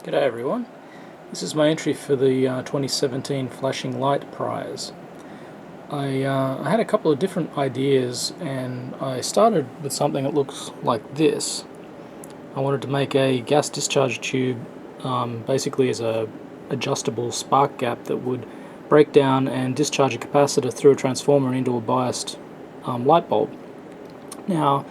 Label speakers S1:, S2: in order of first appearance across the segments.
S1: G'day everyone, this is my entry for the 2017 Flashing Light Prize. I had a couple of different ideas and I started with something that looks like this. I wanted to make a gas discharge tube basically as a adjustable spark gap that would break down and discharge a capacitor through a transformer into a biased light bulb. Now,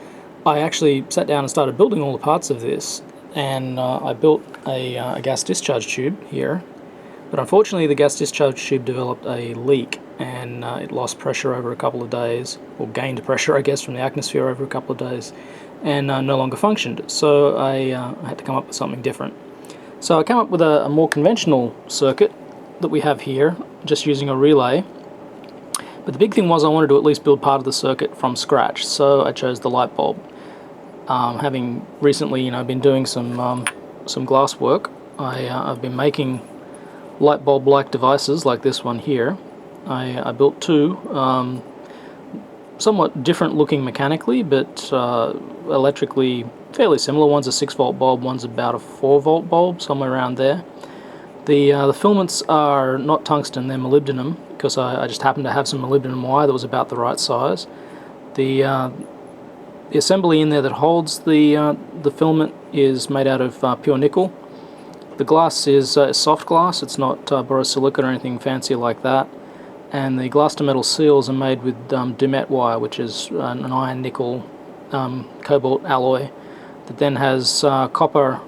S1: I actually sat down and started building all the parts of this, and I built a gas discharge tube here, but unfortunately the gas discharge tube developed a leak and it lost pressure over a couple of days, or gained pressure I guess from the atmosphere over a couple of days, and no longer functioned. So I had to come up with something different. So I came up with a more conventional circuit that we have here, just using a relay. But the big thing was I wanted to at least build part of the circuit from scratch, so I chose the light bulb. Having recently, been doing some glass work, I've been making light bulb-like devices like this one here. I built two, somewhat different looking mechanically, but electrically fairly similar. One's a 6-volt bulb, one's about a 4-volt bulb, somewhere around there. The filaments are not tungsten, they're molybdenum, because I just happened to have some molybdenum wire that was about the right size. The assembly in there that holds the filament is made out of pure nickel. The glass is soft glass, it's not borosilicate or anything fancy like that. And the glass to metal seals are made with Dumet wire, which is an iron nickel cobalt alloy that then has copper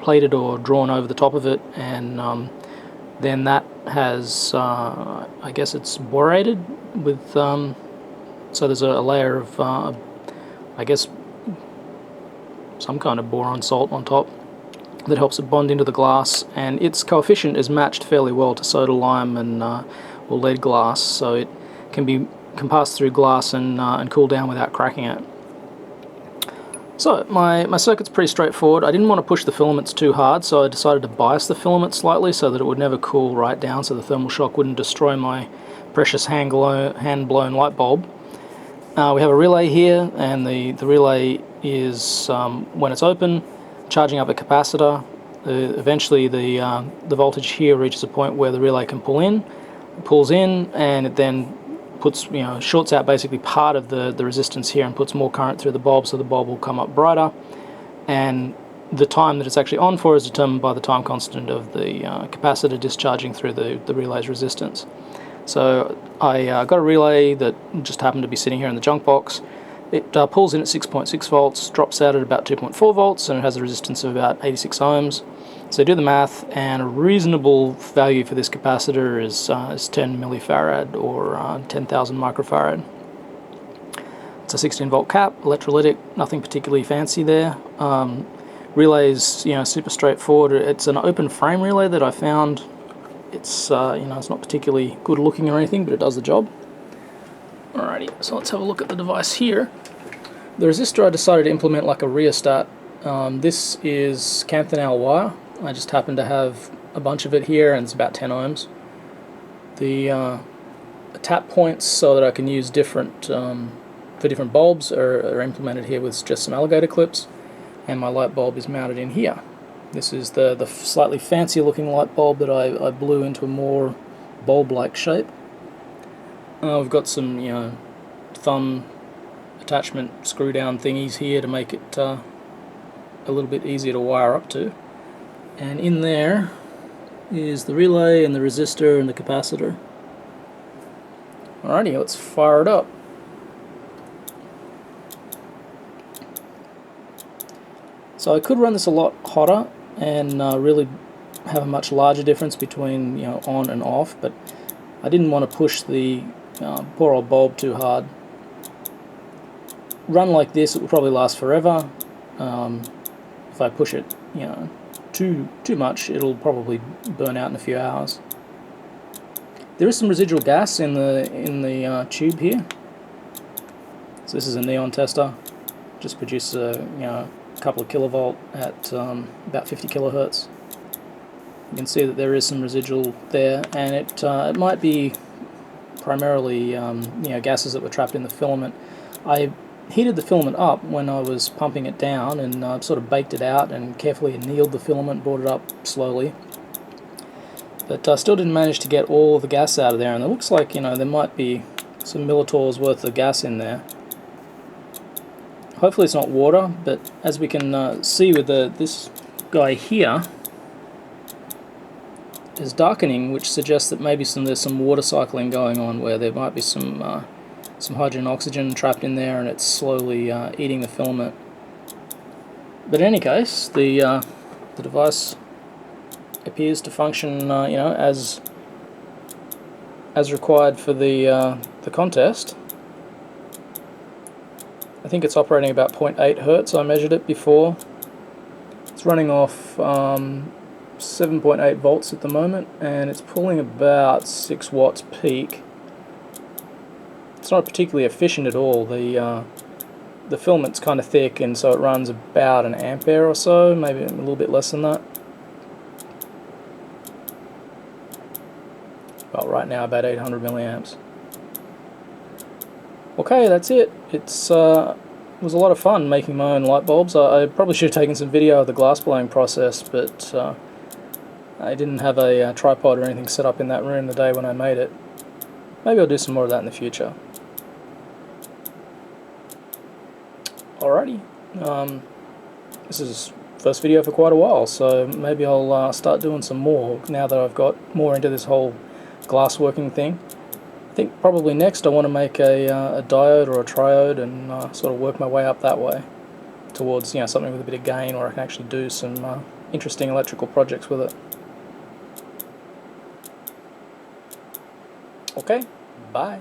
S1: plated or drawn over the top of it, and then that has, I guess it's borated with, so there's a layer of, I guess, some kind of boron salt on top that helps it bond into the glass, and its coefficient is matched fairly well to soda lime and or lead glass, so it can pass through glass and cool down without cracking it. So my circuit's pretty straightforward. I didn't want to push the filaments too hard, so I decided to bias the filament slightly so that it would never cool right down, so the thermal shock wouldn't destroy my precious hand-blown light bulb. We have a relay here, and the relay is, when it's open, charging up a capacitor. Eventually the voltage here reaches a point where the relay can pulls in, and it then puts, shorts out basically part of the resistance here and puts more current through the bulb, so the bulb will come up brighter, and the time that it's actually on for is determined by the time constant of the capacitor discharging through the relay's resistance. So I got a relay that just happened to be sitting here in the junk box. It pulls in at 6.6 volts, drops out at about 2.4 volts, and it has a resistance of about 86 ohms. So do the math, and a reasonable value for this capacitor is 10 millifarad or 10,000 microfarad. It's a 16-volt cap, electrolytic, nothing particularly fancy there. Relay's super straightforward. It's an open frame relay that I found. It's it's not particularly good looking or anything, but it does the job. Alrighty, so let's have a look at the device here. The resistor I decided to implement like a rheostat. This is Canthenal wire. I just happen to have a bunch of it here, and it's about 10 ohms. The tap points so that I can use different for different bulbs are implemented here with just some alligator clips, and my light bulb is mounted in here. This is the slightly fancy looking light bulb that I blew into a more bulb-like shape. We've got some thumb attachment screw down thingies here to make it a little bit easier to wire up to. And in there is the relay and the resistor and the capacitor. Alrighty, let's fire it up. So I could run this a lot hotter and really have a much larger difference between on and off, but I didn't want to push the poor old bulb too hard. Run like this, it will probably last forever. If I push it too much, it'll probably burn out in a few hours. There is some residual gas in the tube here. So this is a neon tester. Just produces a couple of kilovolt at about 50 kilohertz. You can see that there is some residual there, and it might be primarily gases that were trapped in the filament. I heated the filament up when I was pumping it down, and sort of baked it out and carefully annealed the filament, brought it up slowly. But I still didn't manage to get all of the gas out of there, and it looks like, there might be some millitors worth of gas in there. Hopefully it's not water, but as we can see with this guy here, is darkening, which suggests that maybe there's some water cycling going on, where there might be some hydrogen and oxygen trapped in there, and it's slowly eating the filament. But in any case, the device appears to function, as required for the contest. I think it's operating about 0.8 Hertz. I measured it before. It's running off 7.8 volts at the moment, and it's pulling about 6 watts peak. It's not particularly efficient at all. The filament's kind of thick, and so it runs about an ampere or so, maybe a little bit less than that. Well, right now about 800 milliamps. Okay, that's it. It was a lot of fun making my own light bulbs. I probably should have taken some video of the glass blowing process, but I didn't have a tripod or anything set up in that room the day when I made it. Maybe I'll do some more of that in the future. Alrighty, this is first video for quite a while, so maybe I'll start doing some more now that I've got more into this whole glass working thing. I think probably next I want to make a diode or a triode and sort of work my way up that way towards something with a bit of gain, where I can actually do some interesting electrical projects with it. Okay, bye.